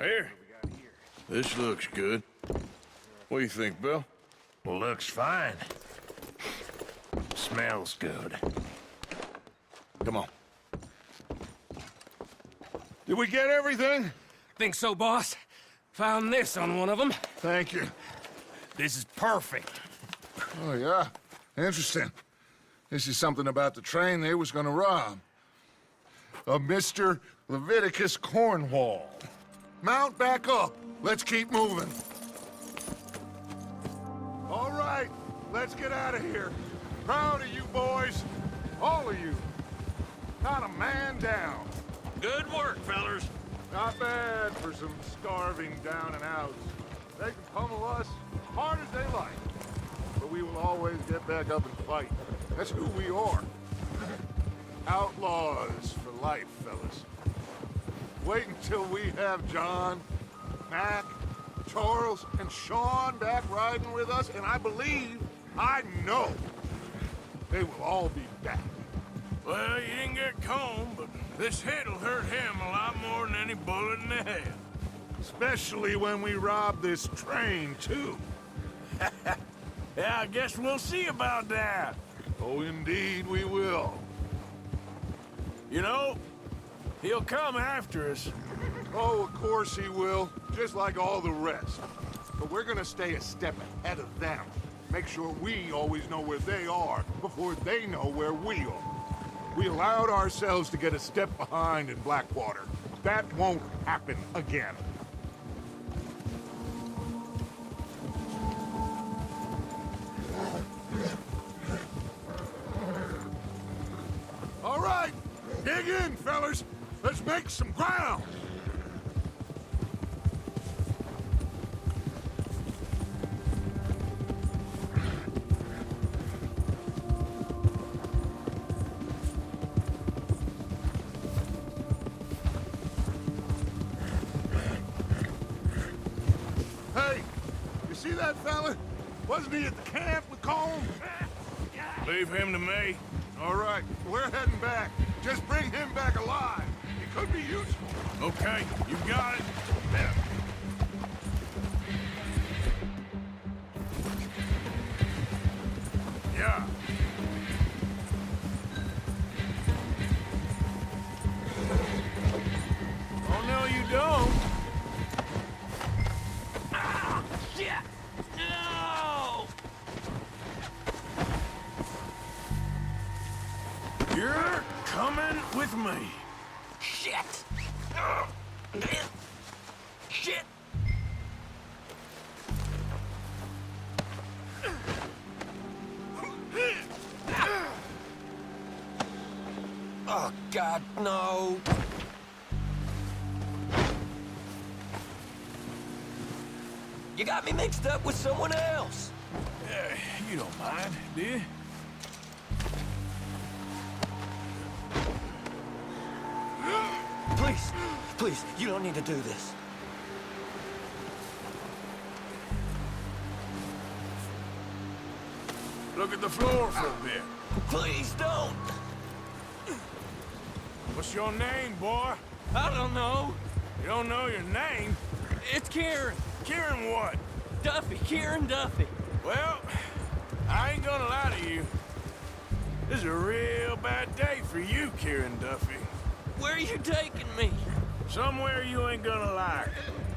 Here. This looks good. What do you think, Bill? Looks fine. Smells good. Come on. Did we get everything? Think so, boss. Found this on one of them. Thank you. This is perfect. Oh, yeah? Interesting. This is something about the train they was gonna rob. A Mr. Leviticus Cornwall. Mount back up. Let's keep moving. All right, let's get out of here. Proud of you boys. All of you. Not a man down. Good work, fellers. Not bad for some starving down and outs. They can pummel us hard as they like. But we will always get back up and fight. That's who we are. Outlaws for life, fellas. Wait until we have John, Mac, Charles, and Sean back riding with us, and I know, they will all be back. Well, you didn't get Combe, but this hit'll hurt him a lot more than any bullet in the head. Especially when we rob this train, too. Yeah, I guess we'll see about that. Oh, indeed we will. You know, he'll come after us. Oh, of course he will, just like all the rest. But we're gonna stay a step ahead of them. Make sure we always know where they are before they know where we are. We allowed ourselves to get a step behind in Blackwater. That won't happen again. All right, dig in, fellas. Let's make some ground. Hey, you see that fella? Wasn't he at the camp with Colm? Leave him to me. All right, we're heading back. Just bring him back alive. It could be useful. Okay, you got it. Yeah. Oh, no, you don't. Ah, shit! No! You're coming with me. Shit! Shit! Oh, God, no! You got me mixed up with someone else! You don't mind, do you? Please, please, you don't need to do this. Look at the floor for a bit. Please don't! What's your name, boy? I don't know. You don't know your name? It's Kieran. Kieran what? Duffy, Kieran Duffy. Well, I ain't gonna lie to you. This is a real bad day for you, Kieran Duffy. Where are you taking me? Somewhere you ain't gonna like.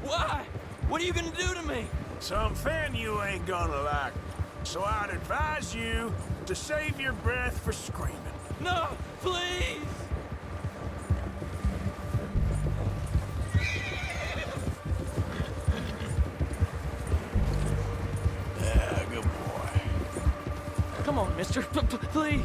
Why? What are you gonna do to me? Something you ain't gonna like. So I'd advise you to save your breath for screaming. No, please! Yeah, good boy. Come on, mister. Please.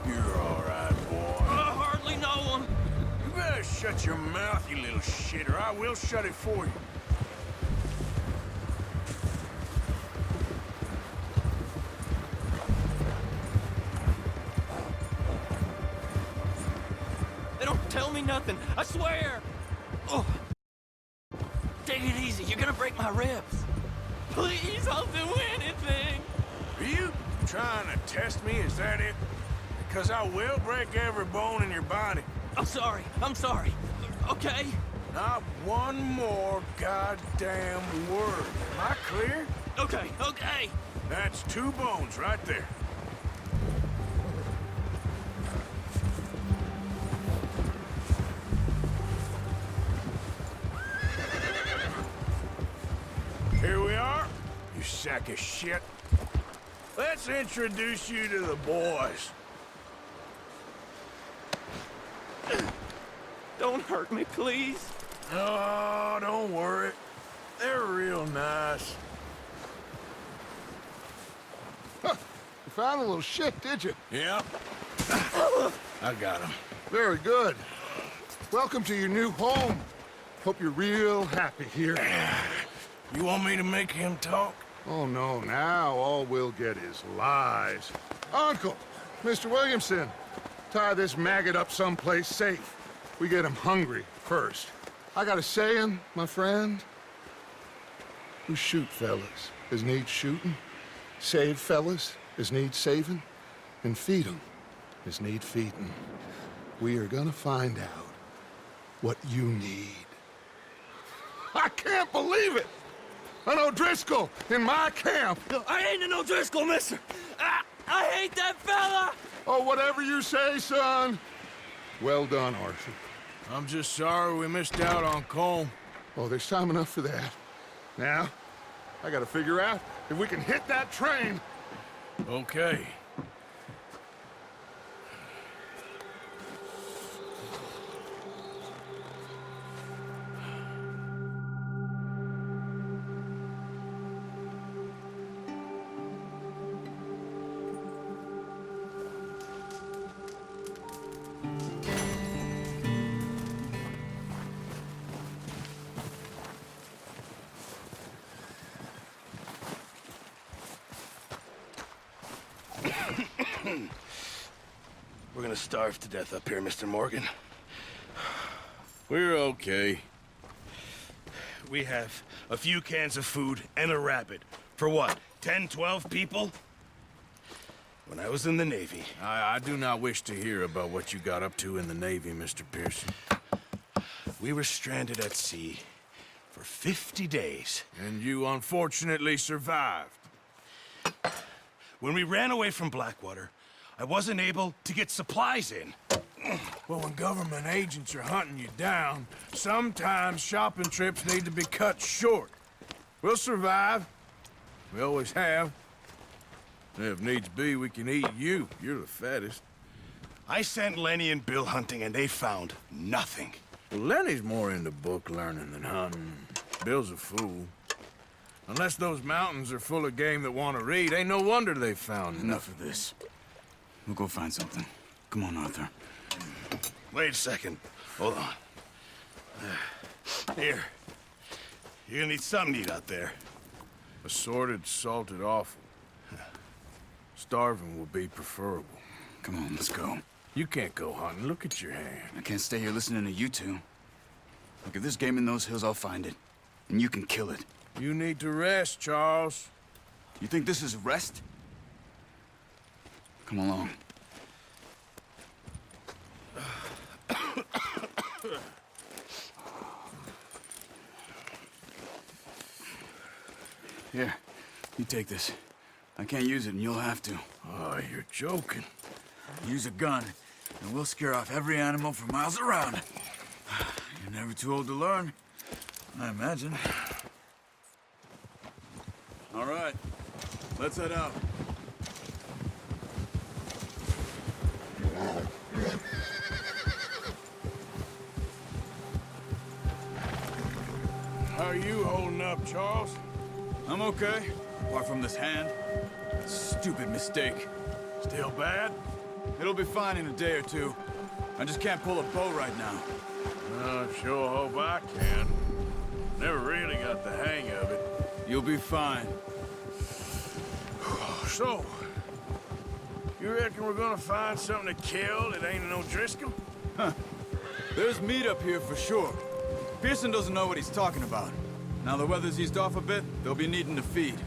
You're all right, boy. I hardly know him. You better shut your mouth, you little shit, or I will shut it for you. They don't tell me nothing. I swear. Oh. Take it easy. You're gonna break my ribs. Please, I'll do anything. Are you trying to test me? Is that it? because I will break every bone in your body. I'm sorry. I'm sorry. Okay? Not one more goddamn word. Am I clear? Okay, okay. That's 2 bones right there. Here we are, you sack of shit. Let's introduce you to the boys. Don't hurt me, please. Oh, don't worry. They're real nice. Huh. You found a little shit, did you? Yep. I got him. Very good. Welcome to your new home. Hope you're real happy here. You want me to make him talk? Oh, no, now all we'll get is lies. Uncle, Mr. Williamson, tie this maggot up someplace safe. We get him hungry first. I got a saying, my friend. We shoot fellas as need shooting, save fellas as need saving, and feed 'em as need feeding. We are gonna find out what you need. I can't believe it! An O'Driscoll in my camp! I ain't an O'Driscoll, mister! I hate that fella! Oh, whatever you say, son. Well done, Arthur. I'm just sorry we missed out on Colm. Oh, there's time enough for that. Now, I gotta figure out if we can hit that train. Okay. We're gonna starve to death up here, Mr. Morgan. We're okay. We have a few cans of food and a rabbit. For what, 10, 12 people? When I was in the Navy... I do not wish to hear about what you got up to in the Navy, Mr. Pearson. We were stranded at sea for 50 days. And you unfortunately survived. When we ran away from Blackwater, I wasn't able to get supplies in. Well, when government agents are hunting you down, sometimes shopping trips need to be cut short. We'll survive. We always have. And if needs be, we can eat you. You're the fattest. I sent Lenny and Bill hunting, and they found nothing. Well, Lenny's more into book learning than hunting. Bill's a fool. Unless those mountains are full of game that want to read, ain't no wonder they found Enough of this. We'll go find something. Come on, Arthur. Wait a second. Hold on. Here. You're gonna need something to eat out there. Assorted, salted offal. Starving will be preferable. Come on, let's go. You can't go hunting. Look at your hand. I can't stay here listening to you two. Look, if there's game in those hills, I'll find it. And you can kill it. You need to rest, Charles. You think this is rest? Come along. Here, you take this. I can't use it, and you'll have to. Oh, you're joking. Use a gun, and we'll scare off every animal for miles around. You're never too old to learn, I imagine. All right, let's head out. How are you holding up, Charles? I'm okay, apart from this hand. Stupid mistake. Still bad? It'll be fine in a day or two. I just can't pull a bow right now. I sure hope I can. Never really got the hang of it. You'll be fine. So, you reckon we're gonna find something to kill that ain't an O'Driscoll? There's meat up here for sure. Pearson doesn't know what he's talking about. Now the weather's eased off a bit, they'll be needing to feed.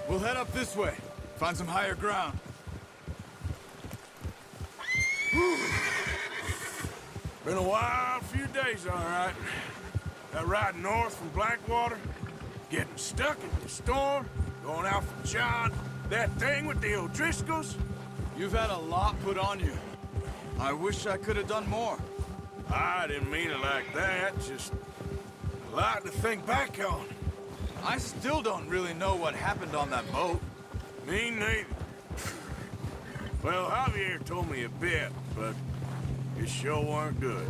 We'll head up this way. Find some higher ground. Been a wild few days, all right. That ride north from Blackwater, getting stuck in the storm, going out from John, that thing with the O'Driscolls. You've had a lot put on you. I wish I could have done more. I didn't mean it like that, just a lot to think back on. I still don't really know what happened on that boat. Me neither. Well, Javier told me a bit, but it sure weren't good.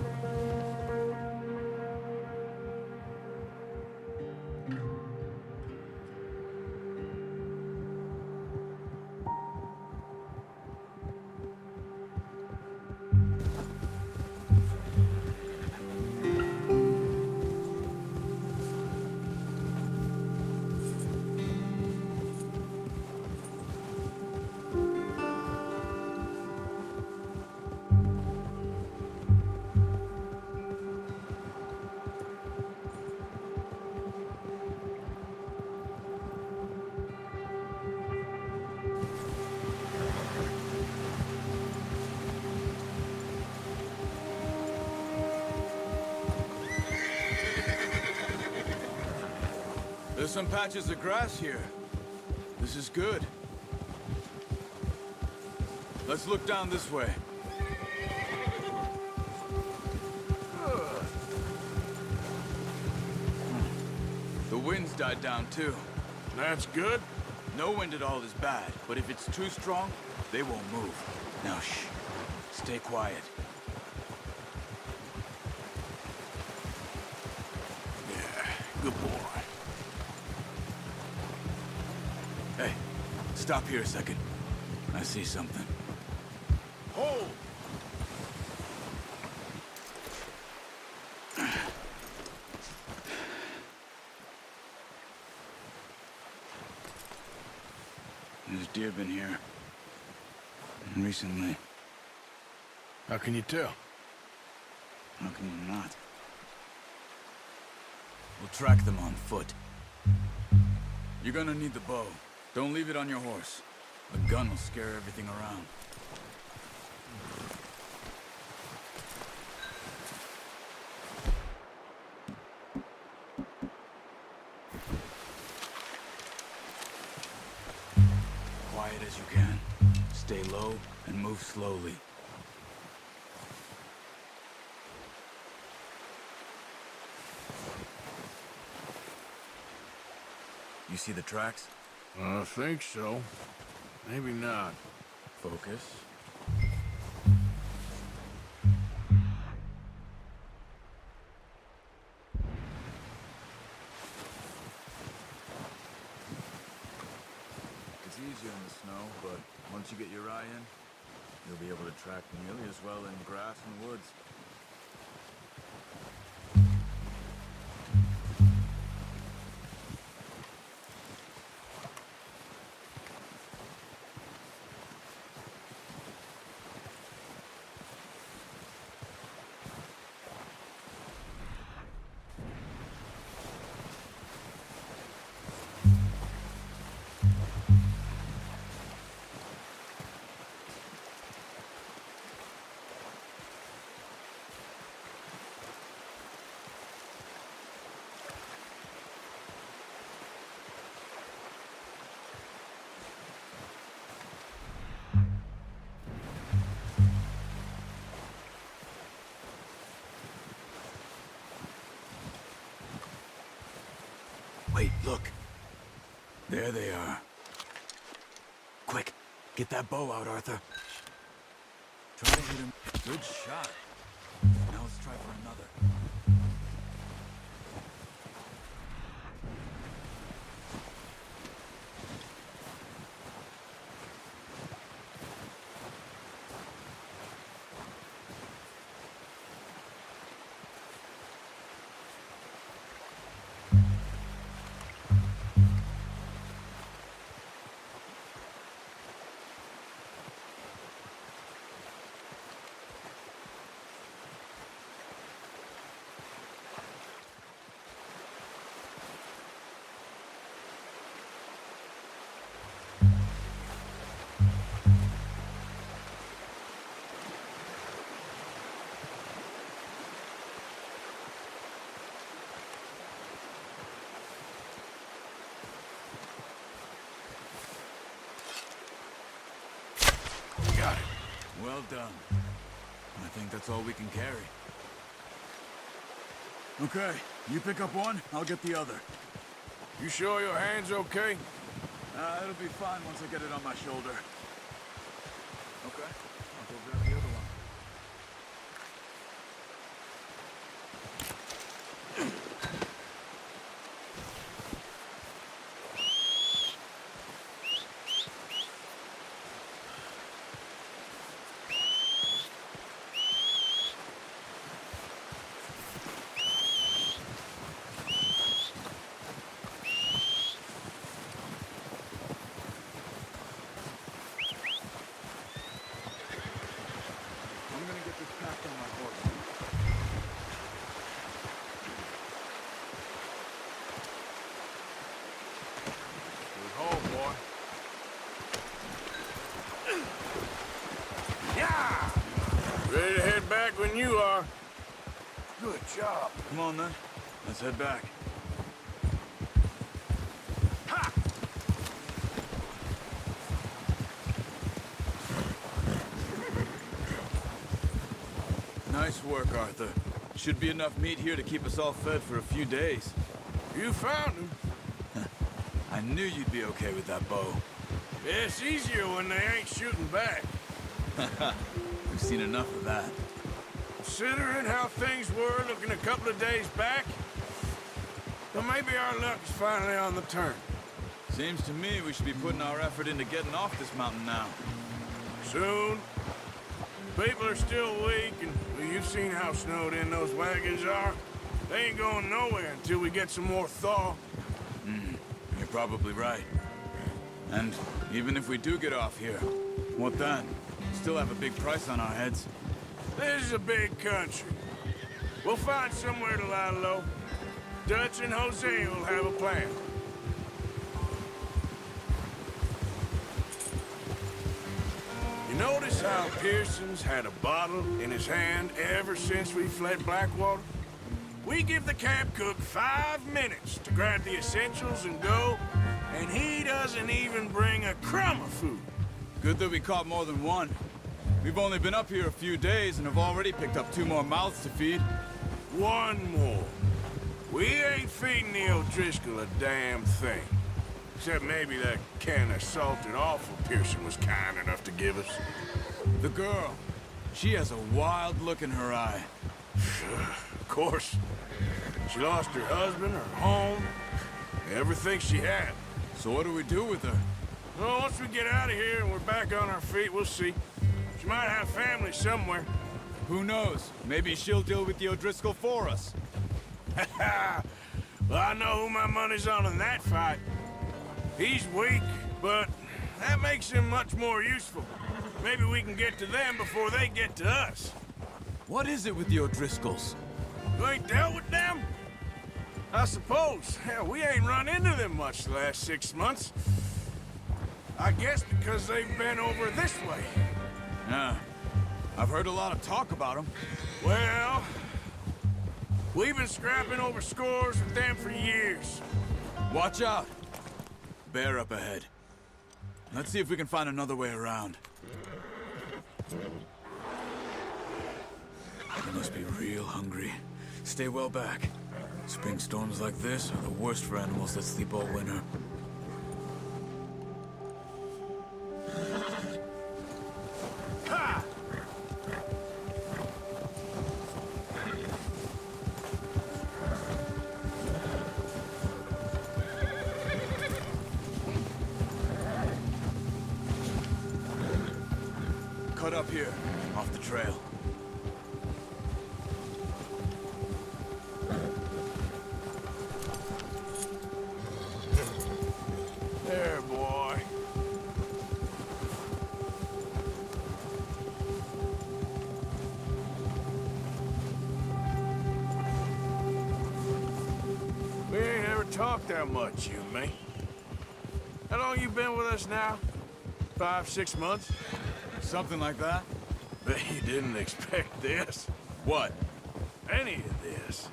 There's some patches of grass here. This is good. Let's look down this way. The wind's died down too. That's good. No wind at all is bad, but if it's too strong, they won't move. Now shh. Stay quiet. Yeah, good boy. Hey, stop here a second. I see something. Hold! There's deer been here. Recently. How can you tell? How can you not? We'll track them on foot. You're gonna need the bow. Don't leave it on your horse. A gun will scare everything around. Quiet as you can. Stay low and move slowly. You see the tracks? I think so. Maybe not. Focus. It's easier in the snow, but once you get your eye in, you'll be able to track nearly as well in grass and woods. Wait, look. There they are. Quick, get that bow out, Arthur. Try to hit him. Good shot. Now let's try for another. Well done. I think that's all we can carry. Okay, you pick up one, I'll get the other. You sure your hand's okay? It'll be fine once I get it on my shoulder. Okay, I'll go grab the other one. I'm gonna get this packed on my horse. Good home, boy. Ready to head back when you are. Good job. Come on then, let's head back. Nice work, Arthur. Should be enough meat here to keep us all fed for a few days. You found him. I knew you'd be okay with that bow. It's easier when they ain't shooting back. We've seen enough of that. Considering how things were looking a couple of days back, well, maybe our luck's finally on the turn. Seems to me we should be putting our effort into getting off this mountain now. Soon. People are still weak, and well, you've seen how snowed in those wagons are. They ain't going nowhere until we get some more thaw. You're probably right. And even if we do get off here, what then? Still have a big price on our heads. This is a big country. We'll find somewhere to lie low. Dutch and Jose will have a plan. You notice how Pearson's had a bottle in his hand ever since we fled Blackwater? We give the camp cook 5 minutes to grab the essentials and go, and he doesn't even bring a crumb of food. Good that we caught more than one. We've only been up here a few days and have already picked up 2 more mouths to feed. One more. We ain't feeding the O'Driscoll a damn thing. Except maybe that can of salted offal Pearson was kind enough to give us. The girl, she has a wild look in her eye. Of course. She lost her husband, her home, everything she had. So what do we do with her? Well, once we get out of here and we're back on our feet, we'll see. She might have family somewhere. Who knows? Maybe she'll deal with the O'Driscoll for us. Well, I know who my money's on in that fight. He's weak, but that makes him much more useful. Maybe we can get to them before they get to us. What is it with the O'Driscolls? You ain't dealt with them? I suppose. Hell, we ain't run into them much the last 6 months. I guess because they've been over this way. Yeah. I've heard a lot of talk about them. Well, we've been scrapping over scores with them for years. Watch out. Bear up ahead. Let's see if we can find another way around. They must be real hungry. Stay well back. Spring storms like this are the worst for animals that sleep all winter. Ha! Cut up here, off the trail. There, boy. We ain't ever talked that much, you and me. How long you been with us now? 5, 6 months? Something like that? Bet you didn't expect this. What? Any of this.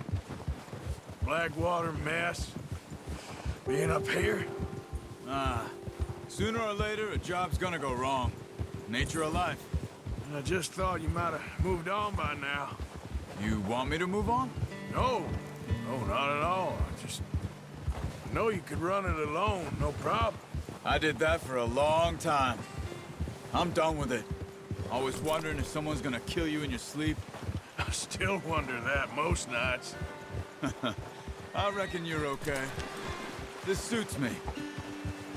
Blackwater mess. Being up here. Sooner or later, a job's gonna go wrong. Nature of life. I just thought you might have moved on by now. You want me to move on? No. No, not at all. I know you could run it alone, no problem. I did that for a long time. I'm done with it. Always wondering if someone's gonna kill you in your sleep. I still wonder that most nights. I reckon you're okay. This suits me.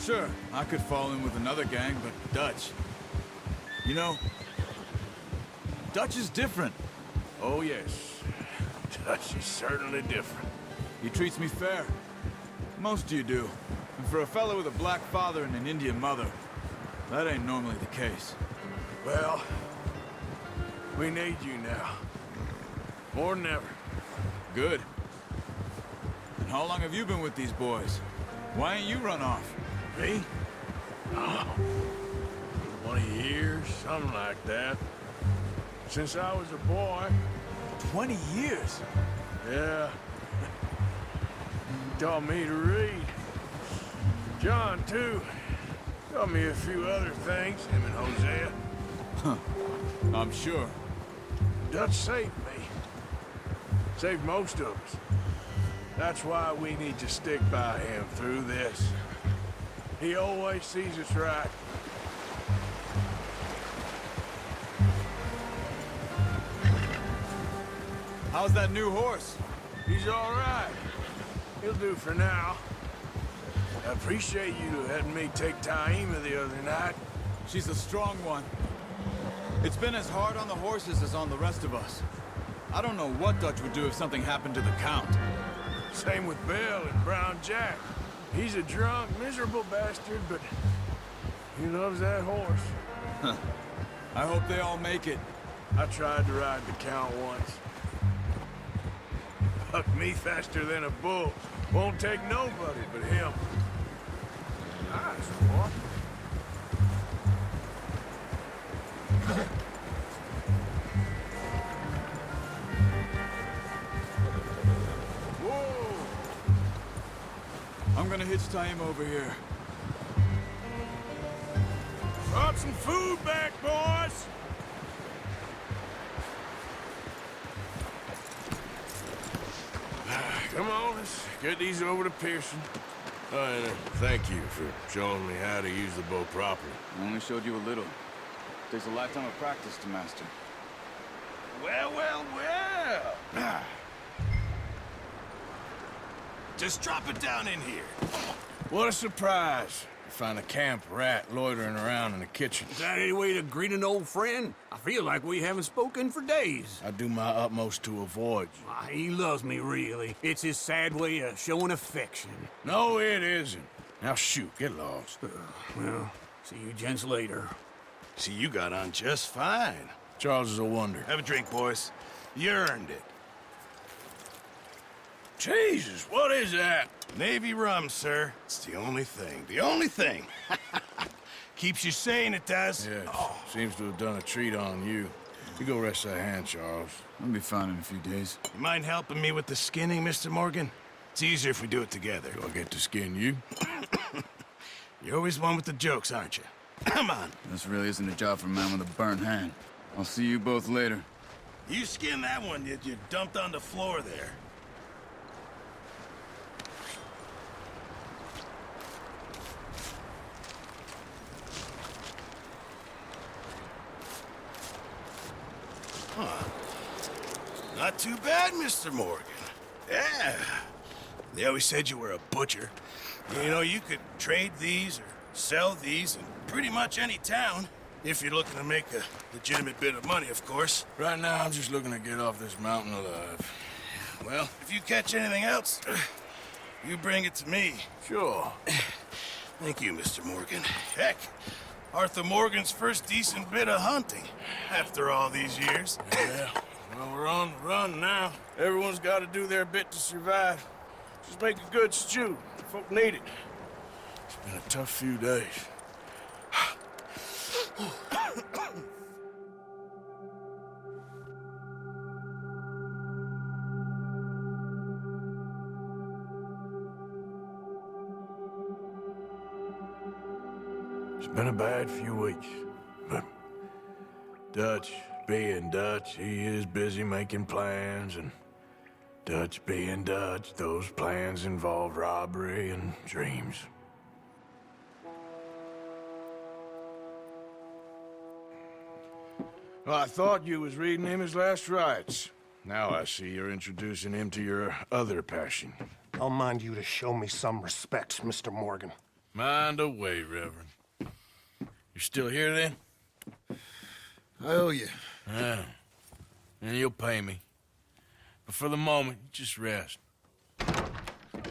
Sure, I could fall in with another gang, but Dutch... You know, Dutch is different. Oh, yes. Dutch is certainly different. He treats me fair. Most of you do. And for a fellow with a black father and an Indian mother, that ain't normally the case. Well, we need you now. More than ever. Good. And how long have you been with these boys? Why ain't you run off? Me? Oh, 20 years, something like that. Since I was a boy. 20 years? Yeah. He taught me to read. John, too. Taught me a few other things, him and Hosea. I'm sure. Dutch saved me. Saved most of us. That's why we need to stick by him through this. He always sees us right. How's that new horse? He's all right. He'll do for now. I appreciate you letting me take Taima the other night. She's a strong one. It's been as hard on the horses as on the rest of us. I don't know what Dutch would do if something happened to the Count. Same with Bill and Brown Jack. He's a drunk, miserable bastard, but he loves that horse. I hope they all make it. I tried to ride the Count once. Bucked me faster than a bull. Won't take nobody but him. Nice, boy. Whoa! I'm gonna hitch Taima over here. Brought some food back, boys! Come on, let's get these over to Pearson. Oh, and thank you for showing me how to use the bow properly. I only showed you a little. Takes a lifetime of practice to master. Well, well, well. Just drop it down in here. What a surprise. To find a camp rat loitering around in the kitchen. Is that any way to greet an old friend? I feel like we haven't spoken for days. I do my utmost to avoid you. Why, he loves me, really. It's his sad way of showing affection. No, it isn't. Now shoot, get lost. Well, see you gents later. See, you got on just fine. Charles is a wonder. Have a drink, boys. You earned it. Jesus, what is that? Navy rum, sir. It's the only thing. The only thing. Keeps you sane, it does. Yes, seems to have done a treat on you. You go rest that hand, Charles. I'll be fine in a few days. You mind helping me with the skinning, Mr. Morgan? It's easier if we do it together. Do I get to skin you? You're always one with the jokes, aren't you? Come on. This really isn't a job for a man with a burnt hand. I'll see you both later. You skinned that one you dumped on the floor there. Huh. Not too bad, Mr. Morgan. Yeah. They always said you were a butcher. You know, you could trade these or sell these in pretty much any town. If you're looking to make a legitimate bit of money, of course. Right now, I'm just looking to get off this mountain alive. Well, if you catch anything else, you bring it to me. Sure. Thank you, Mr. Morgan. Heck, Arthur Morgan's first decent bit of hunting after all these years. Yeah, well, we're on the run now. Everyone's got to do their bit to survive. Just make a good stew. Folk need it. It's been a tough few days. It's been a bad few weeks, but Dutch being Dutch, he is busy making plans, and Dutch being Dutch, those plans involve robbery and dreams. Well, I thought you was reading him his last rites. Now I see you're introducing him to your other passion. I'll mind you to show me some respect, Mr. Morgan. Mind away, Reverend. You still here, then? I owe you. Yeah. And you'll pay me. But for the moment, just rest.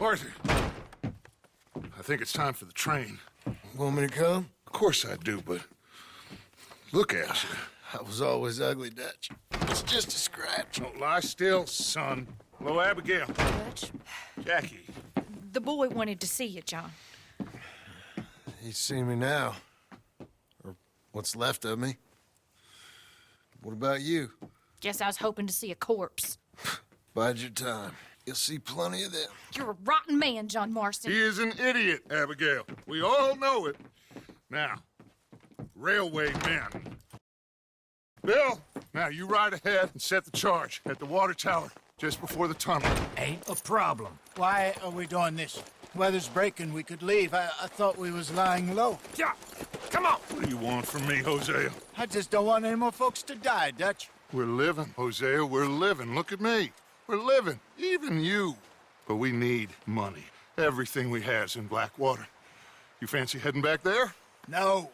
Arthur, I think it's time for the train. Want me to come? Of course I do, but look at you. I was always ugly, Dutch. It's just a scratch. Don't lie still, son. Hello, Abigail. Dutch, Jackie. the boy wanted to see you, John. He's seen me now. Or what's left of me. What about you? Guess I was hoping to see a corpse. Bide your time. You'll see plenty of them. You're a rotten man, John Marston. He is an idiot, Abigail. We all know it. Now, railway men. Bill, now you ride ahead and set the charge at the water tower just before the tunnel. Ain't a problem. Why are we doing this? Weather's breaking. We could leave. I thought we was lying low. Yeah, come on. What do you want from me, Hosea? I just don't want any more folks to die, Dutch. We're living, Hosea. We're living. Look at me. We're living. Even you. But we need money. Everything we has in Blackwater. You fancy heading back there? No.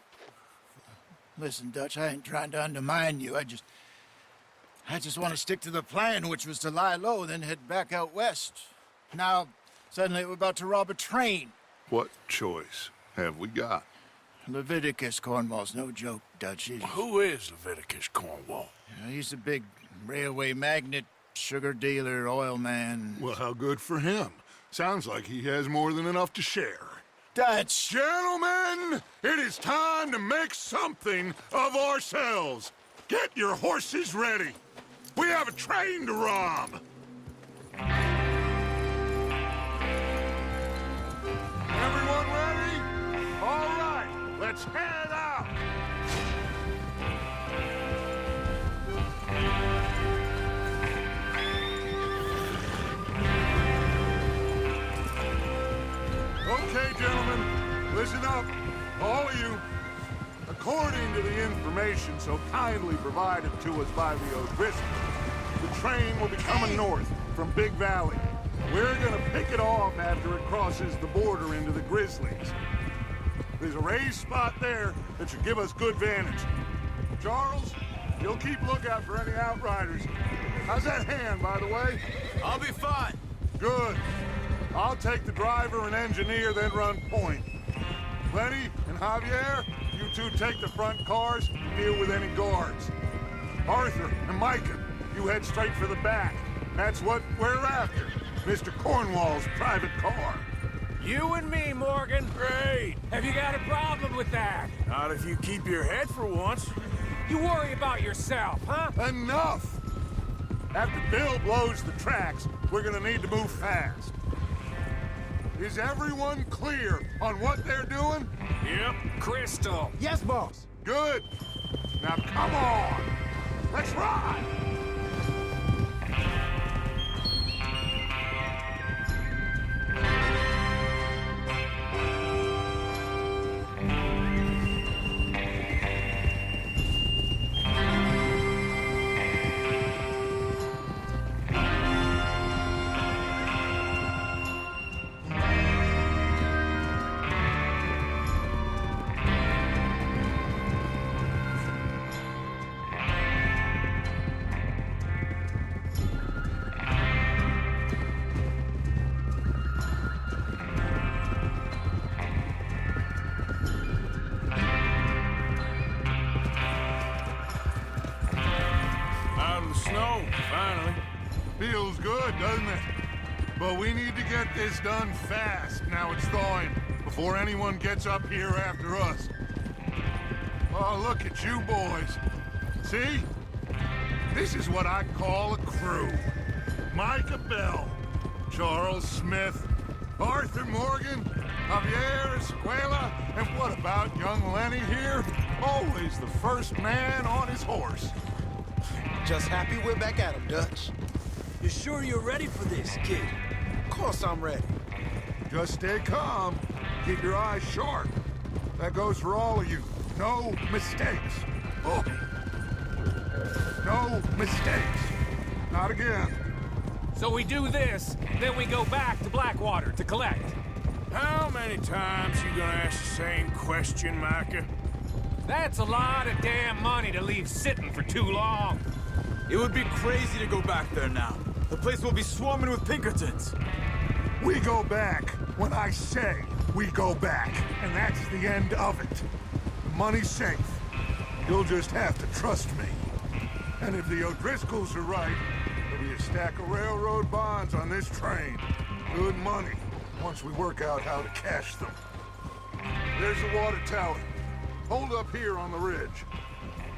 Listen, Dutch, I ain't trying to undermine you. I just want to stick to the plan, which was to lie low, then head back out west. Now, suddenly we're about to rob a train. What choice have we got? Leviticus Cornwall's no joke, Dutch. Who is Leviticus Cornwall? He's a big railway magnate, sugar dealer, oil man. Well, how good for him. Sounds like he has more than enough to share. Dutch! Gentlemen, it is time to make something of ourselves. Get your horses ready. We have a train to rob. Everyone ready? All right, let's head out. Okay, gentlemen, listen up, all of you. According to the information so kindly provided to us by the O'Driscolls, the train will be coming north from Big Valley. We're gonna pick it off after it crosses the border into the Grizzlies. There's a raised spot there that should give us good vantage. Charles, you'll keep lookout for any outriders. How's that hand, by the way? I'll be fine. Good. I'll take the driver and engineer, then run point. Lenny and Javier, you two take the front cars and deal with any guards. Arthur and Micah, you head straight for the back. That's what we're after. Mr. Cornwall's private car. You and me, Morgan. Great! Have you got a problem with that? Not if you keep your head for once. You worry about yourself, huh? Enough! After Bill blows the tracks, we're gonna need to move fast. Is everyone clear on what they're doing? Yep. Crystal. Yes, boss. Good. Now come on. Let's ride. Finally. Feels good, doesn't it? But we need to get this done fast, now it's thawing, before anyone gets up here after us. Oh, look at you boys. See? This is what I call a crew. Micah Bell, Charles Smith, Arthur Morgan, Javier Escuela, and what about young Lenny here? Always the first man on his horse. Just happy we're back at him, Dutch. You sure you're ready for this, kid? Of course I'm ready. Just stay calm. Keep your eyes sharp. That goes for all of you. No mistakes. Oh. No mistakes. Not again. So we do this, then we go back to Blackwater to collect. How many times you gonna ask the same question, Micah? That's a lot of damn money to leave sitting for too long. It would be crazy to go back there now. The place will be swarming with Pinkertons. We go back when I say we go back, and that's the end of it. The money's safe. You'll just have to trust me. And if the O'Driscolls are right, there'll be a stack of railroad bonds on this train. Good money, once we work out how to cash them. There's the water tower. Hold up here on the ridge.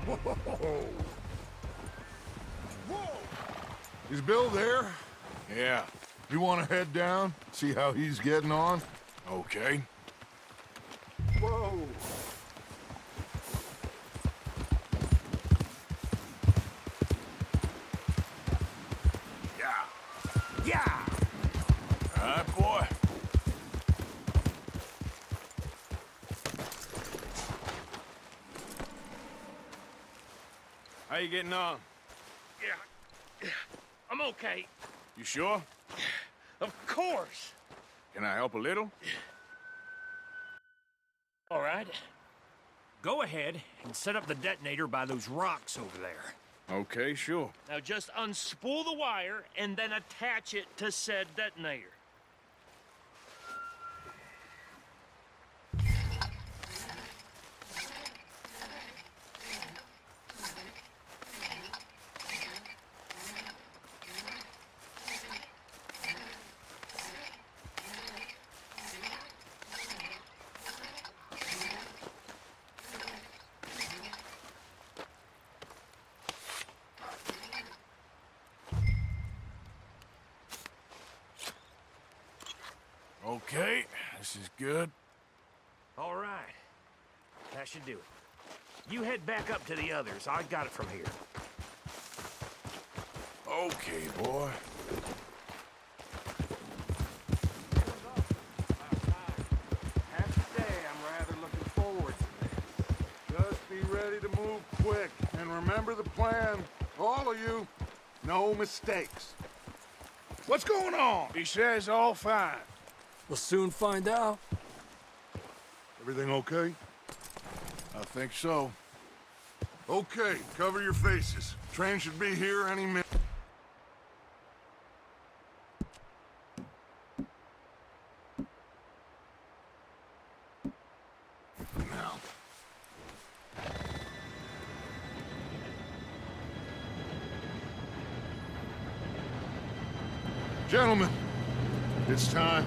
Whoa! Whoa! Is Bill there? Yeah. You want to head down, see how he's getting on? Okay. Whoa! Yeah! All right, boy. How you getting on? Yeah, I'm okay. You sure? Of course. Can I help a little? All right. Go ahead and set up the detonator by those rocks over there. Okay, sure. Now just unspool the wire and then attach it to said detonator. Okay, this is good. All right. That should do it. You head back up to the others. I got it from here. Okay, boy. Have to say, I'm rather looking forward to this. Just be ready to move quick, and remember the plan. All of you, no mistakes. What's going on? He says all fine. We'll soon find out. Everything okay? I think so. Okay, cover your faces. Train should be here any minute. Now. Gentlemen, it's time.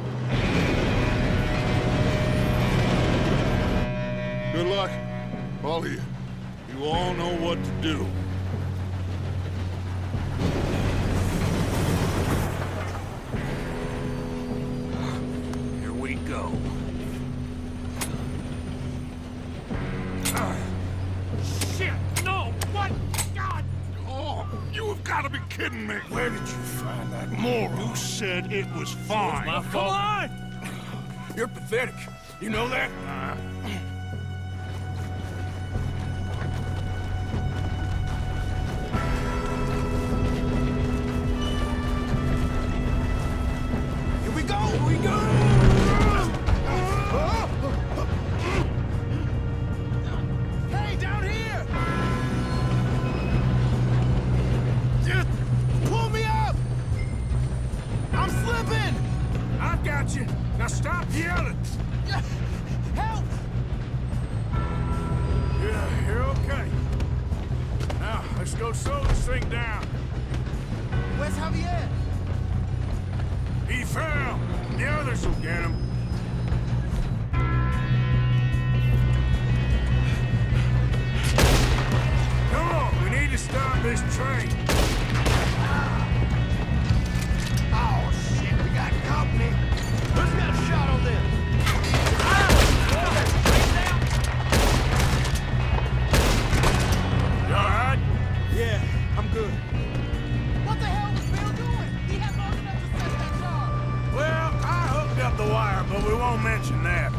Good luck, all of you. You all know what to do. Here we go. Shit! No! What? God! Oh, you have got to be kidding me. Where did you find that moron? You said it was fine. My Come fault. on! You're pathetic. You know that? Here we go! Here we go! Hey, down here! Just pull me up! I'm slipping! I've got you. Now stop yelling. Help! Yeah, you're okay. Now, let's go slow this thing down. Where's Javier? He fell. The others will get him. Come on, we need to stop this train. Oh, shit, we got company. Who's got a shot on them? fire, but we won't mention that.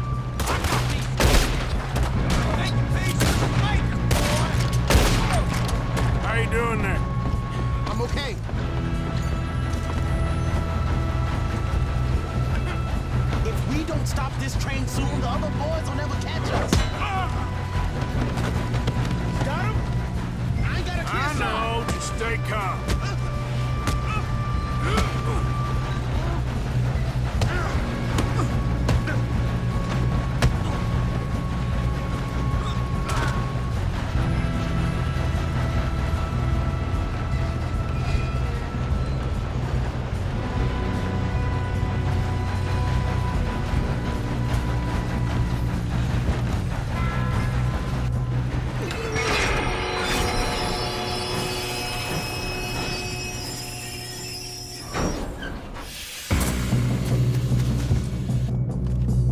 How you doing there? I'm okay. If we don't stop this train soon, the other boys will never catch us. Got him? I ain't got a clear I shot. know, just stay calm.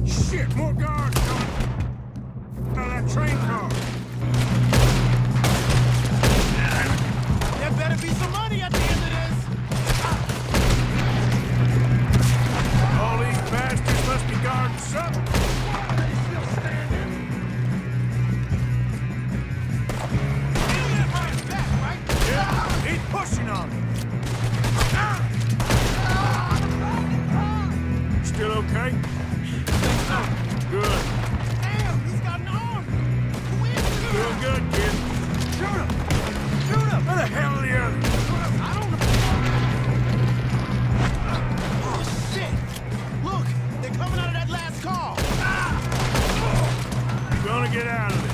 Shit, more guards coming! Out of that train car! There better be some money at the end of this. All these bastards must be guarding something! Why are they still standing? Feel that man's back, right? Yeah, he's pushing on me! Still okay? Good. Damn, he's got an arm. Who is this? Doing good, kid. Shoot him! Shoot him! Where the hell are the others? I don't know. Oh, shit! Look, they're coming out of that last car. You're gonna get out of this.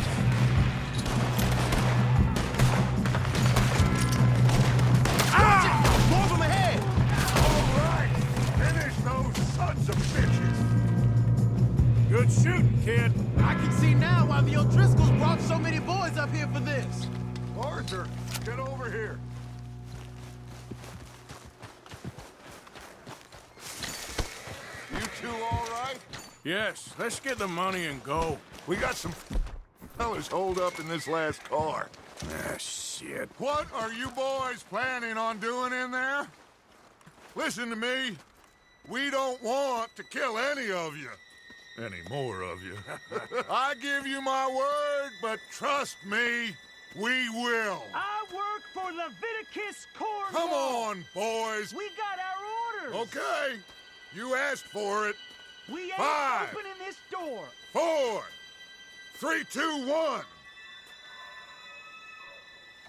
More of them ahead. All right, finish those sons of bitches. Good shooting, kid. I can see now why the O'Driscolls brought so many boys up here for this. Arthur, get over here. You two all right? Yes, let's get the money and go. We got some fellas holed up in this last car. Ah, shit. What are you boys planning on doing in there? Listen to me. We don't want to kill any of you. Any more of you. I give you my word, but trust me, we will. I work for Leviticus Corps. Come on, boys. We got our orders. Okay. You asked for it. We ain't 5, opening this door. 4, 3, 2, 1.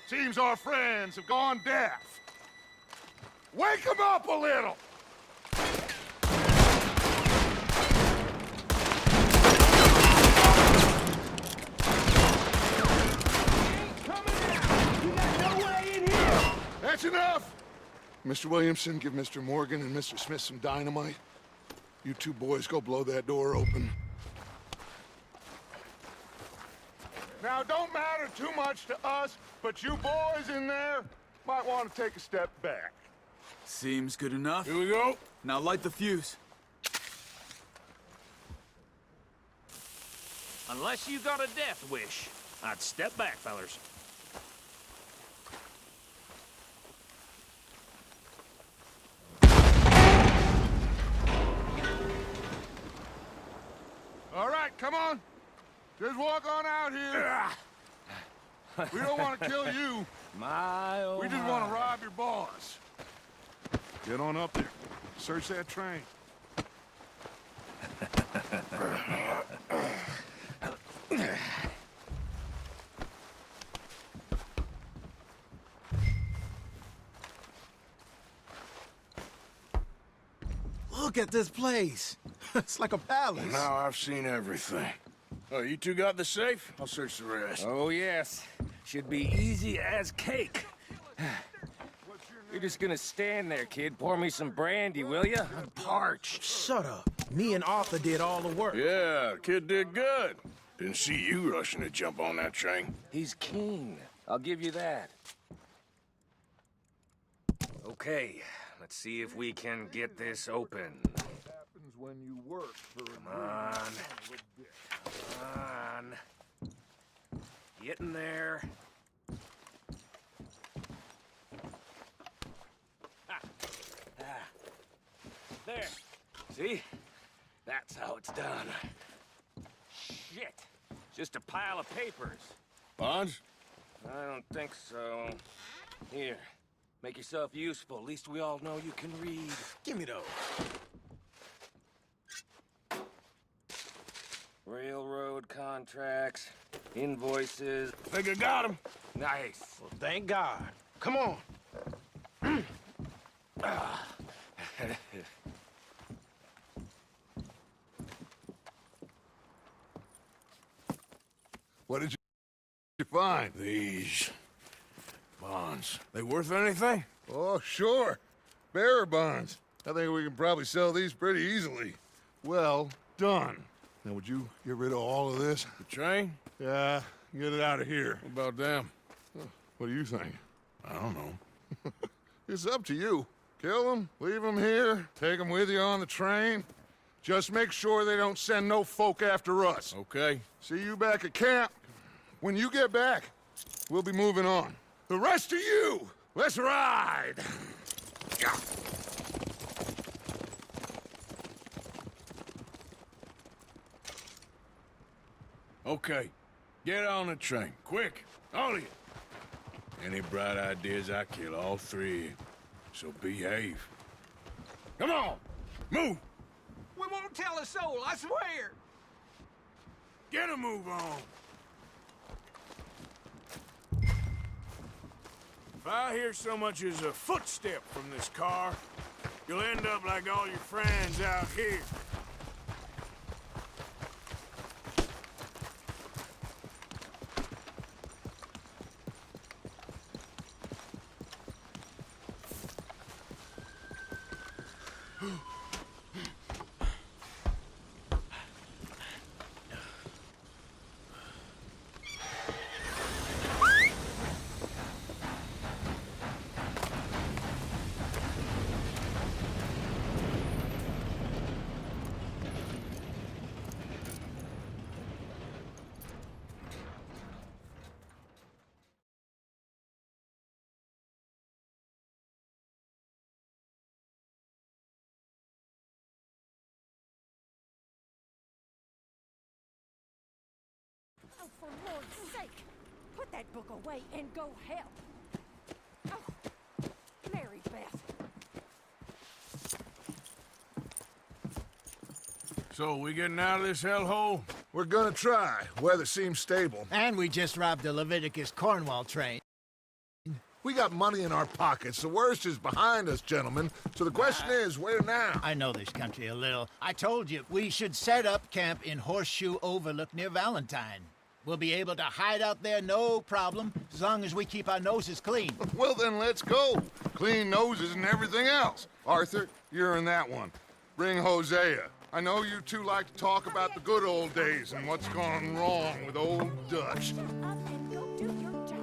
Seems our friends have gone deaf. Wake them up a little. That's enough! Mr. Williamson, give Mr. Morgan and Mr. Smith some dynamite. You two boys go blow that door open. Now, don't matter too much to us, but you boys in there might want to take a step back. Seems good enough. Here we go. Now light the fuse. Unless you got a death wish, I'd step back, fellers. All right, come on. Just walk on out here. We don't want to kill you. My, oh We just want to rob your boss. Get on up there. Search that train. Look at this place. It's like a palace. Now I've seen everything. Oh, you two got the safe? I'll search the rest. Oh, yes. Should be easy as cake. You're just gonna stand there, kid. Pour me some brandy, will ya? I'm parched. Shut up. Me and Arthur did all the work. Yeah, kid did good. Didn't see you rushing to jump on that train. He's keen. I'll give you that. Okay, let's see if we can get this open. Happens when you work for Come on. Come on. Get in there. Ah. Ah. There. See? That's how it's done. Shit. Just a pile of papers. Bonds? I don't think so. Here. Make yourself useful. At least we all know you can read. Give me those. Railroad contracts, invoices. Think I got him? Nice. Well, thank God. Come on. What did you find? These bonds. They worth anything? Oh, sure. Bearer bonds. I think we can probably sell these pretty easily. Well done. Now, would you get rid of all of this? The train? Yeah, get it out of here. What about them? What do you think? I don't know. It's up to you. Kill them, leave them here, take them with you on the train. Just make sure they don't send no folk after us. Okay. See you back at camp. When you get back, we'll be moving on. The rest of you, let's ride! Okay. Get on the train. Quick. All of you. Any bright ideas, I kill all three of you. So behave. Come on! Move! We won't tell a soul, I swear! Get a move on! If I hear so much as a footstep from this car, you'll end up like all your friends out here. Oh, for Lord's sake! Put that book away and go help! Oh, Mary Beth. So, we getting out of this hellhole? We're gonna try. Weather seems stable. And we just robbed the Leviticus Cornwall train. We got money in our pockets. The worst is behind us, gentlemen. So the question is, where now? I know this country a little. I told you, we should set up camp in Horseshoe Overlook near Valentine. We'll be able to hide out there, no problem, as long as we keep our noses clean. Well, then let's go. Clean noses and everything else. Arthur, you're in that one. Bring Hosea. I know you two like to talk about the good old days and what's gone wrong with old Dutch. Shut up and go do your job.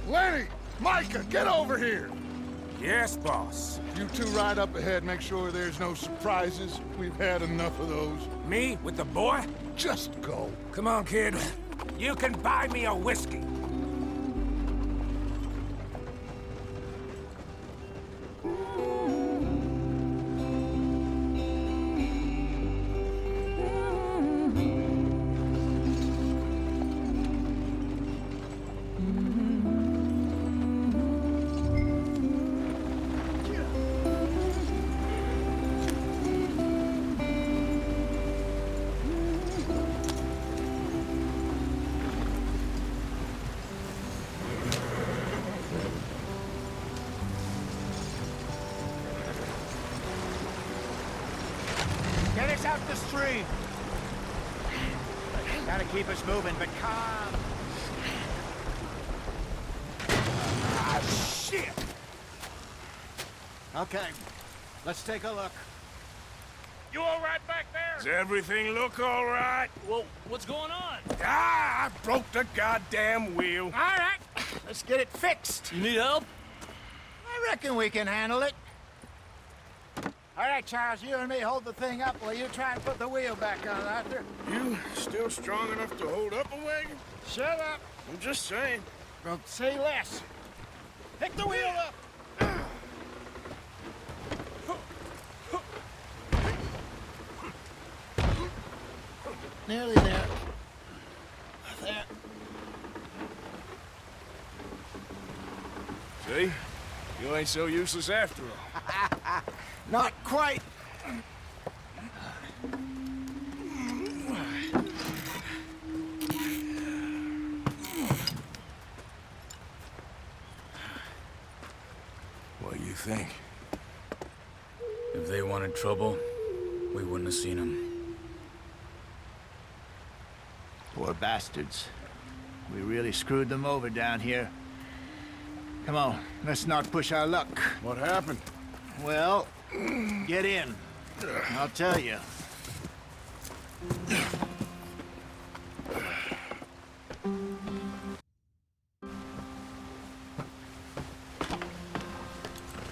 Lenny! Micah, get over here! Yes, boss. You two ride up ahead, make sure there's no surprises. We've had enough of those. Me with the boy? Just go. Come on, kid. You can buy me a whiskey. us out the stream. Gotta keep us moving, but calm. Ah, shit! Okay, let's take a look. You all right back there? Does everything look all right? Well, what's going on? Ah, I broke the goddamn wheel. All right, let's get it fixed. You need help? I reckon we can handle it. All right, Charles, you and me hold the thing up while you try and put the wheel back on, Arthur. You still strong enough to hold up a wagon? Shut up. I'm just saying. Well, say less. Pick the wheel up. Nearly there. There. See? You ain't so useless after all. Not quite. What do you think? If they wanted trouble, we wouldn't have seen them. Poor bastards. We really screwed them over down here. Come on, let's not push our luck. What happened? Well, get in. I'll tell you.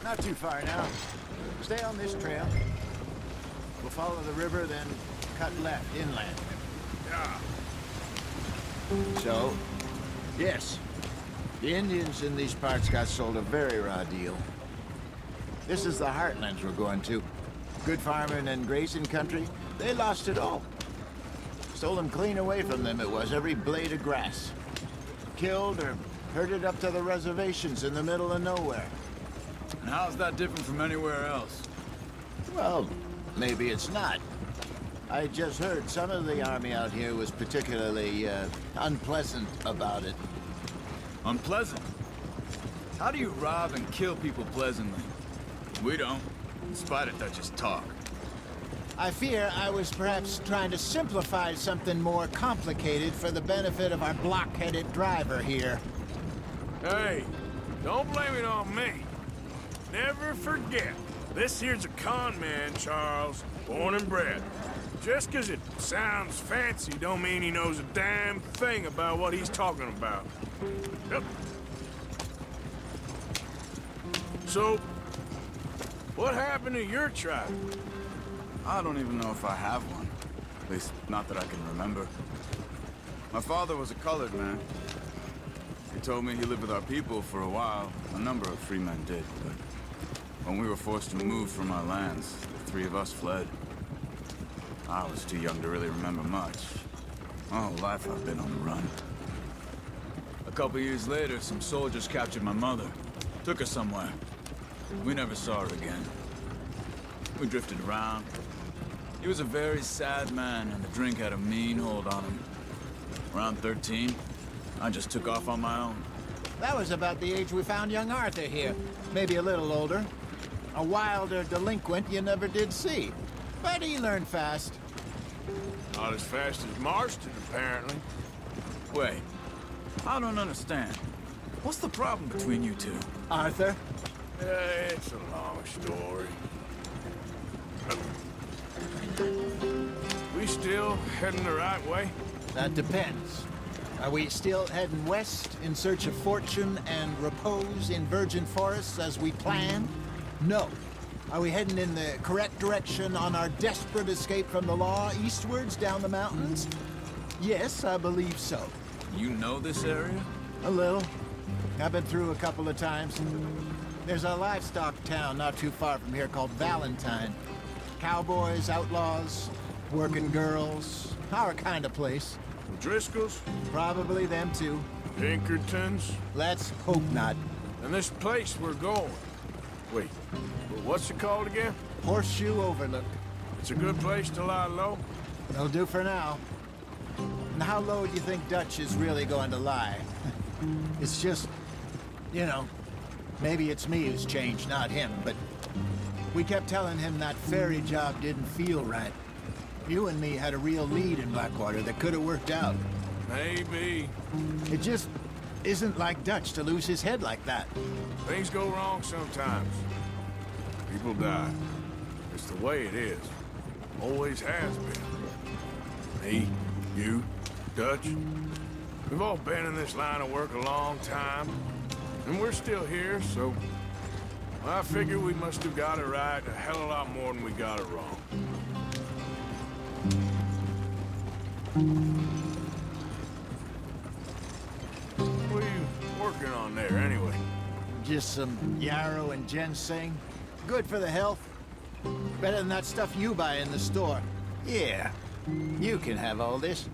Not too far now. Stay on this trail. We'll follow the river, then cut left inland. So, yes, the Indians in these parts got sold a very raw deal. This is the heartlands we're going to. Good farming and grazing country, they lost it all. Stolen clean away from them it was, every blade of grass. Killed or herded up to the reservations in the middle of nowhere. And how's that different from anywhere else? Well, maybe it's not. I just heard some of the army out here was particularly, unpleasant about it. Unpleasant? How do you rob and kill people pleasantly? We don't, in spite of Dutch's talk. I fear I was perhaps trying to simplify something more complicated for the benefit of our block-headed driver here. Hey, don't blame it on me. Never forget, this here's a con man, Charles, born and bred. Just 'cause it sounds fancy don't mean he knows a damn thing about what he's talking about. Yep. So, what happened to your tribe? I don't even know if I have one. At least, not that I can remember. My father was a colored man. He told me he lived with our people for a while. A number of free men did, but when we were forced to move from our lands, the three of us fled. I was too young to really remember much. My whole life I've been on the run. A couple years later, some soldiers captured my mother. Took her somewhere. We never saw her again. We drifted around. He was a very sad man, and the drink had a mean hold on him. Around 13, I just took off on my own. That was about the age we found young Arthur here. Maybe a little older. A wilder delinquent you never did see. But he learned fast. Not as fast as Marston, apparently. Wait, I don't understand. What's the problem between you two? Arthur? It's a long story. We still heading the right way? That depends. Are we still heading west in search of fortune and repose in virgin forests as we planned? No. Are we heading in the correct direction on our desperate escape from the law eastwards down the mountains? Yes, I believe so. You know this area? A little. I've been through a couple of times. There's a livestock town not too far from here called Valentine. Cowboys, outlaws, working girls, our kind of place. Driscoll's? Probably them too. Pinkertons? Let's hope not. And this place we're going. Wait, what's it called again? Horseshoe Overlook. It's a good place to lie low? It'll do for now. And how low do you think Dutch is really going to lie? It's just, you know, maybe it's me who's changed, not him, but we kept telling him that ferry job didn't feel right. You and me had a real lead in Blackwater that could have worked out. Maybe. It just isn't like Dutch to lose his head like that. Things go wrong sometimes. People die. It's the way it is. Always has been. Me, you, Dutch. We've all been in this line of work a long time. And we're still here, so... I figure we must have got it right a hell of a lot more than we got it wrong. What are you working on there, anyway? Just some yarrow and ginseng. Good for the health. Better than that stuff you buy in the store. Yeah, you can have all this.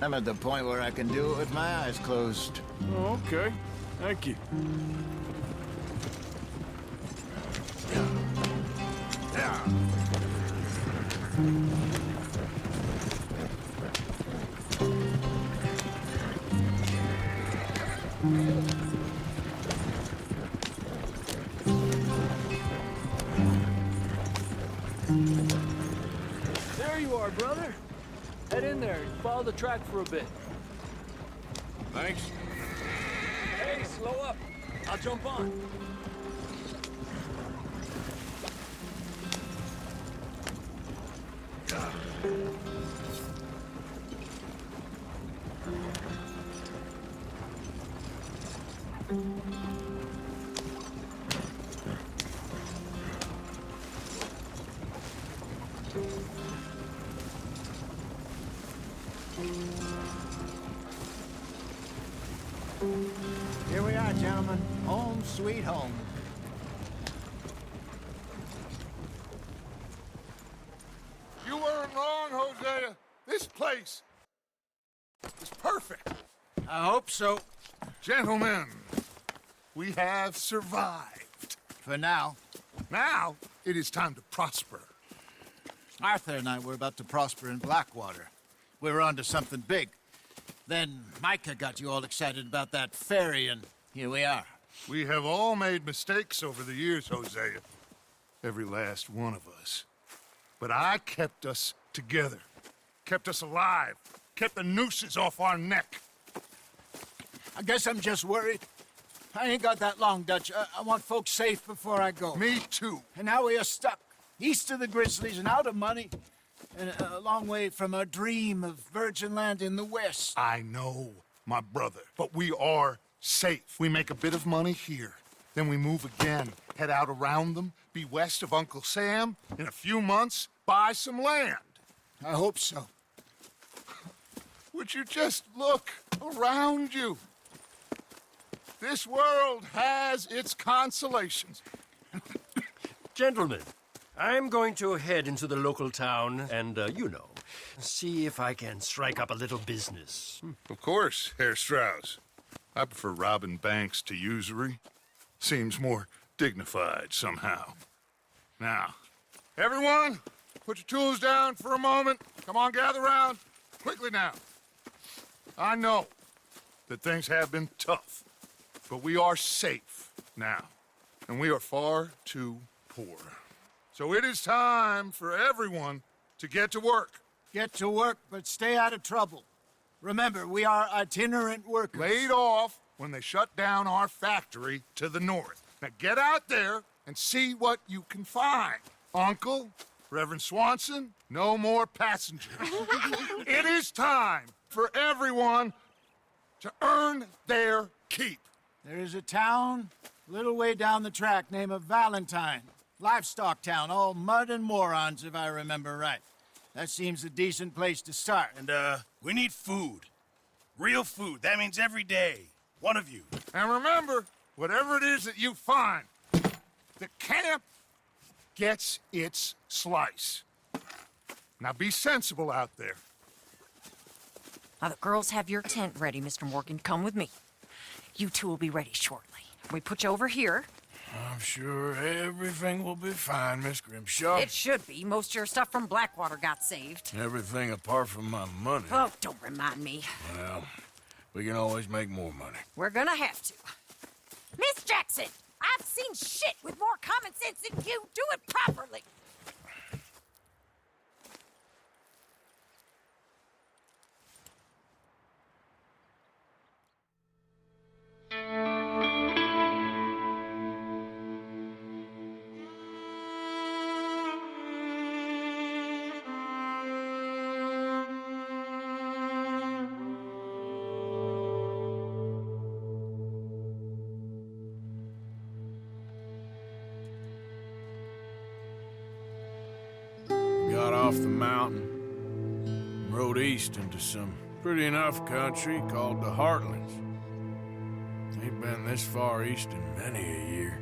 I'm at the point where I can do it with my eyes closed. Oh, okay. Thank you. There you are, brother. Head in there and follow the track for a bit. Thanks. Hey, slow up. I'll jump on. Here we are, gentlemen. Home sweet home. You weren't wrong, Hosea. This place is perfect. I hope so. Gentlemen, we have survived. For now. Now, it is time to prosper. Arthur and I were about to prosper in Blackwater. We were onto something big. Then Micah got you all excited about that ferry, and here we are. We have all made mistakes over the years, Hosea. Every last one of us. But I kept us together. Kept us alive. Kept the nooses off our neck. I guess I'm just worried. I ain't got that long, Dutch. I want folks safe before I go. Me too. And now we are stuck, east of the Grizzlies and out of money, and a long way from our dream of virgin land in the west. I know, my brother, but we are safe. We make a bit of money here, then we move again, head out around them, be west of Uncle Sam, in a few months, buy some land. I hope so. Would you just look around you? This world has its consolations. Gentlemen, I'm going to head into the local town and, see if I can strike up a little business. Of course, Herr Strauss. I prefer robbing banks to usury. Seems more dignified somehow. Now, everyone, put your tools down for a moment. Come on, gather round. Quickly now. I know that things have been tough, but we are safe now, and we are far too poor. So it is time for everyone to get to work. Get to work, but stay out of trouble. Remember, we are itinerant workers. Laid off when they shut down our factory to the north. Now get out there and see what you can find. Uncle, Reverend Swanson, no more passengers. It is time for everyone to earn their keep. There is a town a little way down the track named Valentine. Livestock town, all mud and morons, if I remember right. That seems a decent place to start. And, we need food. Real food. That means every day. One of you. And remember, whatever it is that you find, the camp gets its slice. Now be sensible out there. Now, the girls have your tent ready, Mr. Morgan. Come with me. You two will be ready shortly. We put you over here. I'm sure everything will be fine, Miss Grimshaw. It should be. Most of your stuff from Blackwater got saved. Everything apart from my money. Oh, don't remind me. Well, we can always make more money. We're gonna have to. Miss Jackson, I've seen shit with more common sense than you. Do it properly. off the mountain, rode east into some pretty enough country called the Heartlands. Ain't been this far east in many a year.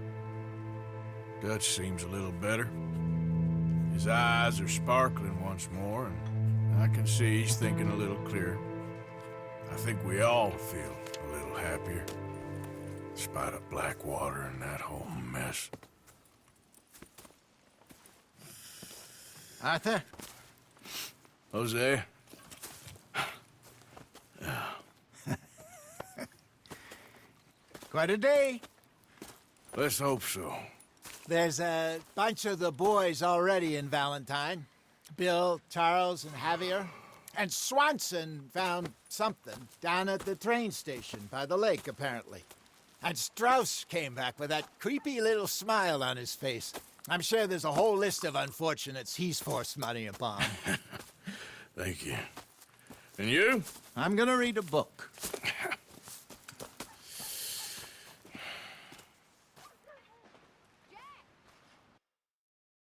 Dutch seems a little better. His eyes are sparkling once more, and I can see he's thinking a little clearer. I think we all feel a little happier, in spite of Blackwater and that whole mess. Arthur? Jose? Quite a day. Let's hope so. There's a bunch of the boys already in Valentine. Bill, Charles, and Javier. And Swanson found something down at the train station by the lake, apparently. And Strauss came back with that creepy little smile on his face. I'm sure there's a whole list of unfortunates he's forced money upon. Thank you. And you? I'm gonna read a book.